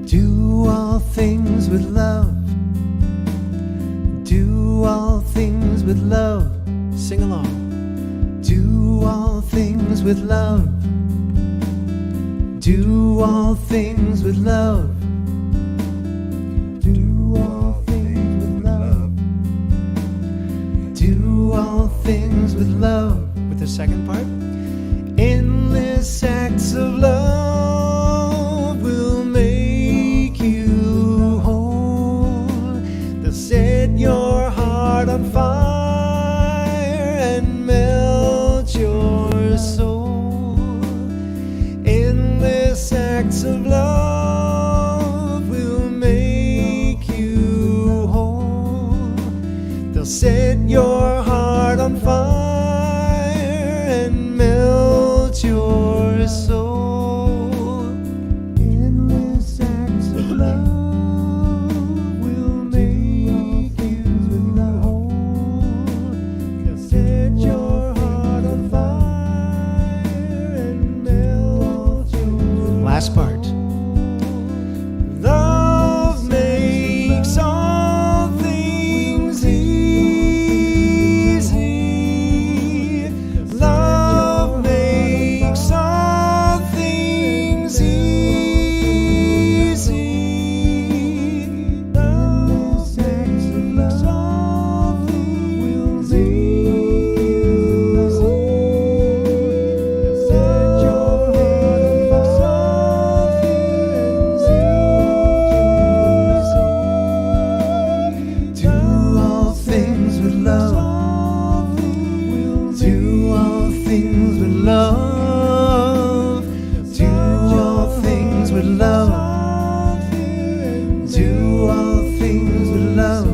Do all things with love. Do all things with love. Sing along. Do all things with love. Do all things with love. Do all things with love. Do all things with love. With the second part. Endless acts of love will make you whole. They'll set your heart on fire and melt your soul. Endless acts of love will make you whole. They'll set your heart on fire and melt your soul. Endless acts of love will make you whole. They'll set your heart on fire and melt your Last part. Love makes all things easy. Love makes all things easy. Love makes all things easy. Set your heart on fire. Do all things with love. Do all things with love. Do all things with love. Do all things with love.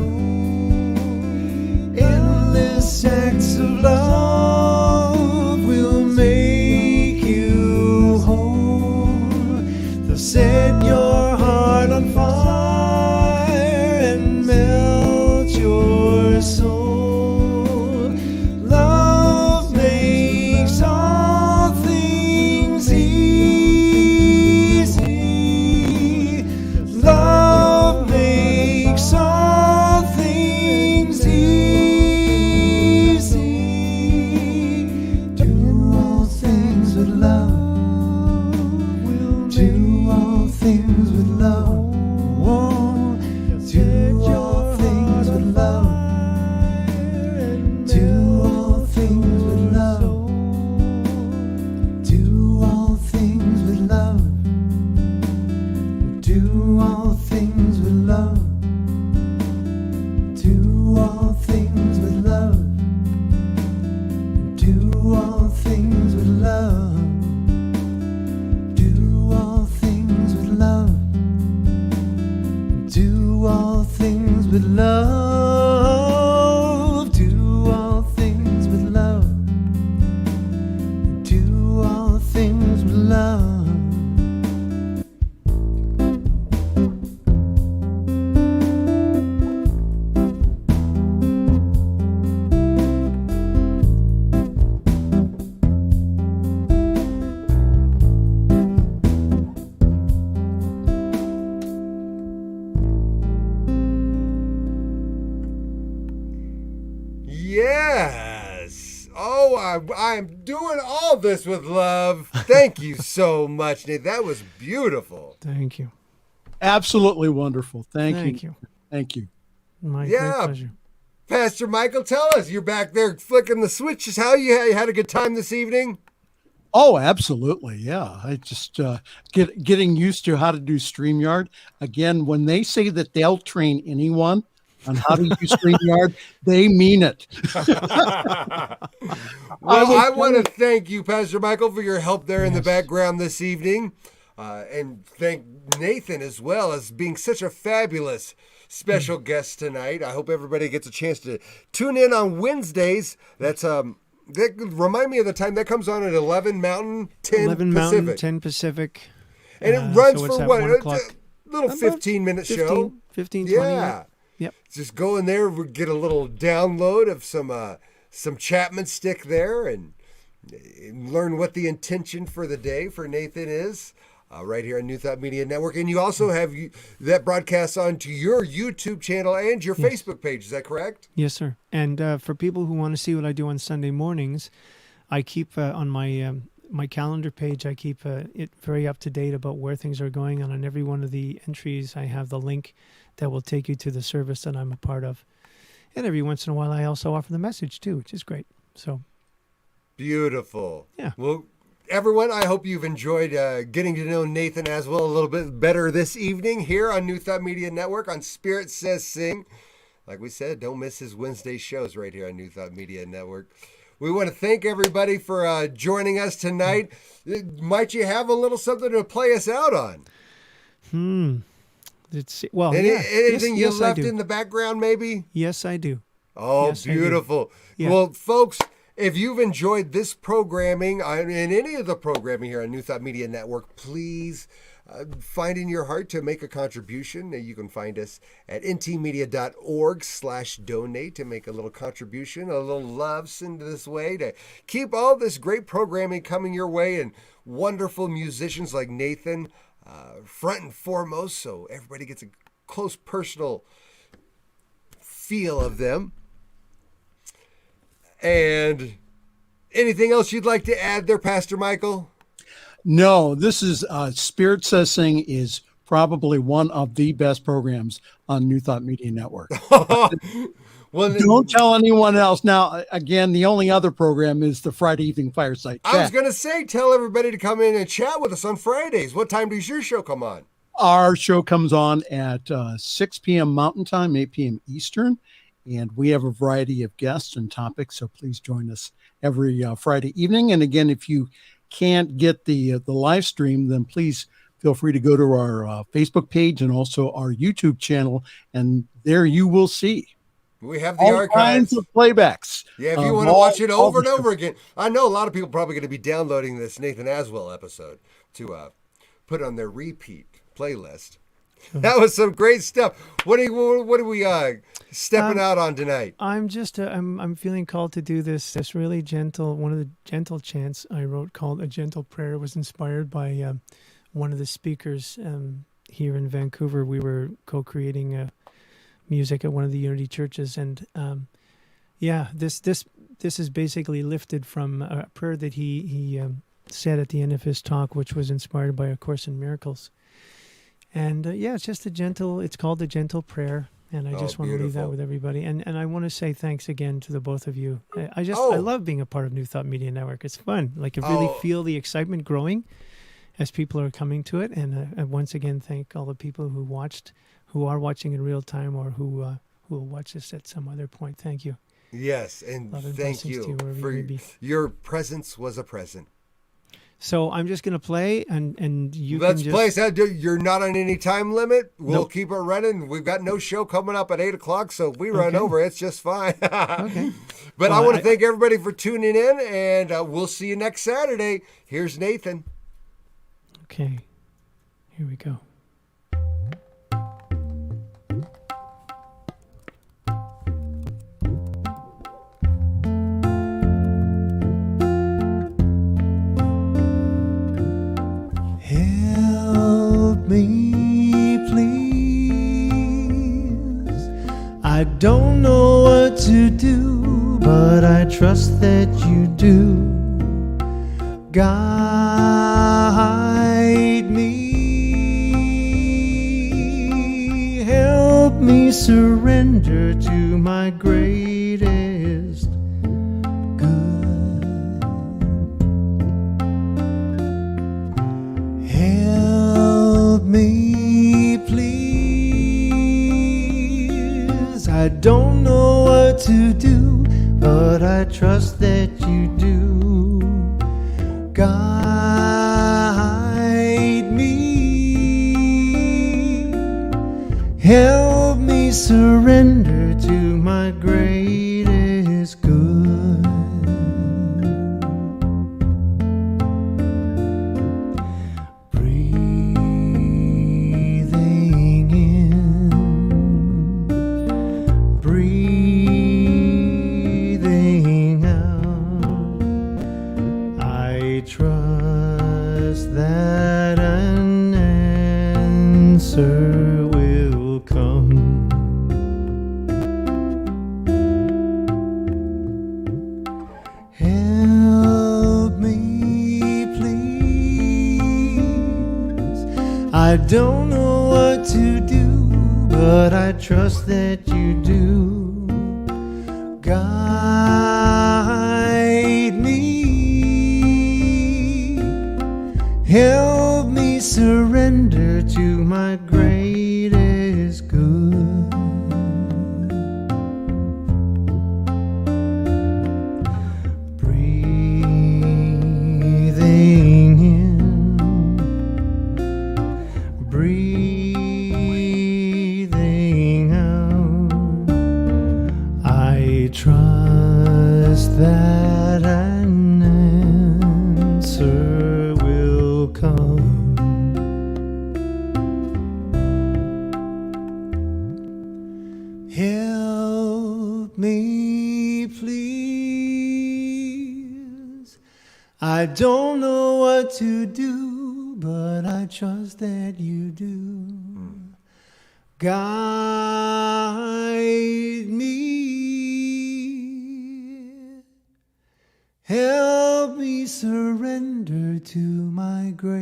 Endless acts of love will make you whole. They'll set your heart on fire and melt your soul. Love makes all things easy. Love makes all things easy. Do all things with love. Do all things with love. Whoa. Do all things with love. Do all things with love. Do all things with love. Do all things with love. Do all things with love. Do all things with love. Do all things with love. Do all things with love. Do all things with love. Do all things with love. Yes. Oh, I'm doing all this with love. Thank you so much, Nate. That was beautiful. Thank you. Absolutely wonderful. Thank Thank you. Thank you. My Yeah. great pleasure. Pastor Michael, tell us. You're back there flicking the switches. How you had a good time this evening? Oh, absolutely. Yeah. I just getting used to how to do StreamYard. Again, when they say that they'll train anyone on how to use StreamYard, they mean it. Well, I want to thank you, Pastor Michael, for your help there in the background this evening. And thank Nathen as well as being such a fabulous special guest tonight. I hope everybody gets a chance to tune in on Wednesdays. That's that, remind me of the time that comes on at 11 Mountain, 10 11 Pacific. Mountain, 10 Pacific. And it runs so what's for that, what? 1 It's o'clock? a little 15-minute show. 15, 20. Yeah. Yep. Just go in there, we get a little download of some Chapman stick there and learn what the intention for the day for Nathen is. Right here on New Thought Media Network. And you also have that broadcast onto your YouTube channel and your Facebook page. Is that correct? Yes, sir. And for people who want to see what I do on Sunday mornings, I keep on my my calendar page, I keep it very up to date about where things are going. And on every one of the entries, I have the link that will take you to the service that I'm a part of. And every once in a while, I also offer the message too, which is great. So Beautiful. Yeah. Well, everyone, I hope you've enjoyed getting to know Nathen Aswell a little bit better this evening here on New Thought Media Network on Spirit Says Sing. Like we said, don't miss his Wednesday shows right here on New Thought Media Network. We want to thank everybody for joining us tonight. Might you have a little something to play us out on? let's see. Well, Anything you yes, I left do. in the background, maybe? Yes, I do. Oh, Yes, I do. beautiful. Yeah. Well, folks, if you've enjoyed this programming and any of the programming here on New Thought Media Network, please find in your heart to make a contribution. You can find us at ntmedia.org/donate to make a little contribution, a little love sent this way to keep all this great programming coming your way and wonderful musicians like Nathen front and foremost, so everybody gets a close personal feel of them. And anything else you'd like to add there, Pastor Michael? No, this is Spirit Says Sing is probably one of the best programs on New Thought Media Network. Well, Don't tell anyone else. Now, again, the only other program is the Friday Evening Fireside Chat. I was going to say, tell everybody to come in and chat with us on Fridays. What time does your show come on? Our show comes on at 6 p.m. Mountain Time, 8 p.m. Eastern, and we have a variety of guests and topics, so please join us every Friday evening. And again, if you can't get the live stream, then please feel free to go to our Facebook page and also our YouTube channel, and there you will see We have the all archives. kinds of playbacks. Yeah, if you of want to all- watch it all over the and over again. I know a lot of people probably going to be downloading this Nathen Aswell episode to put on their repeat playlist. That was some great stuff. What are we stepping out on tonight? I'm just I'm feeling called to do this really gentle, one of the gentle chants I wrote called A Gentle Prayer was inspired by one of the speakers here in Vancouver. We were co-creating music at one of the Unity churches, and this is basically lifted from a prayer that he said at the end of his talk, which was inspired by A Course in Miracles. And it's just it's called A Gentle Prayer. And I just want to leave that beautiful. with everybody. And I want to say thanks again to the both of you. I Oh. love being a part of New Thought Media Network. It's fun. Like, I really feel the excitement growing as people are coming to it. And I once again thank all the people who are watching in real time, or who will watch this at some other point. Thank you. Yes, and Love and thank blessings to you you wherever for you may be. your presence was a present. So I'm just going to play, and you Let's can play. just... You're not on any time limit. We'll Nope. keep it running. We've got no show coming up at 8 o'clock, so if we run Okay. over, it's just fine. Okay. But Well, I want to I- thank everybody for tuning in, and we'll see you next Saturday. Here's Nathen. Okay. Here we go. Help me, please. I don't know what to do, but I trust that you do. Guide me. Help me surrender to my greatest good. Help me, please. I don't know what to do, but I trust that you do. Guide me. Help me surrender to my greatest good. Breathing in, breathing out, I trust that an answer will come. Help I don't know what to do, but I trust that you do. Guide me, help me surrender to my greatest good. Breathing in, breathing out, I trust that an answer will come. Help me, please. I don't know what to do, but I trust that you do. Guide me. Help me surrender to my greatest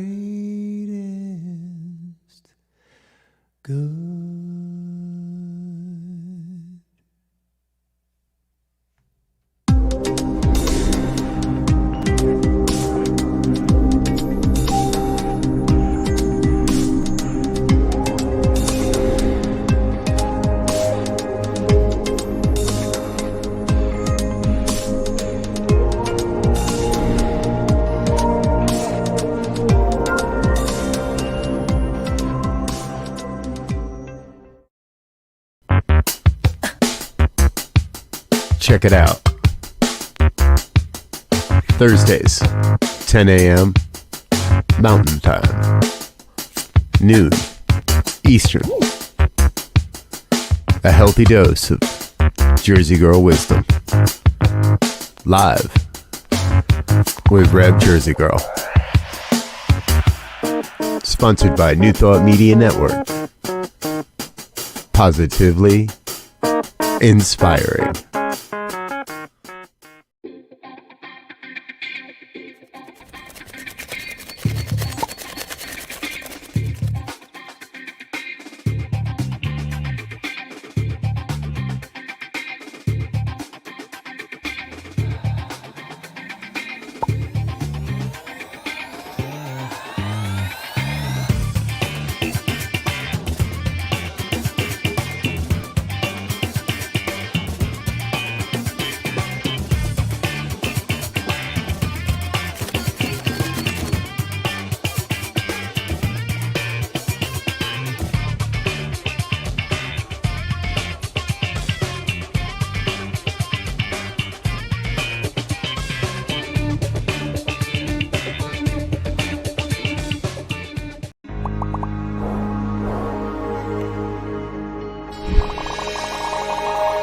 good. Check it out. Thursdays, 10 a.m. Mountain Time, noon Eastern. A healthy dose of Jersey Girl wisdom. Live with Rev Jersey Girl. Sponsored by New Thought Media Network. Positively inspiring.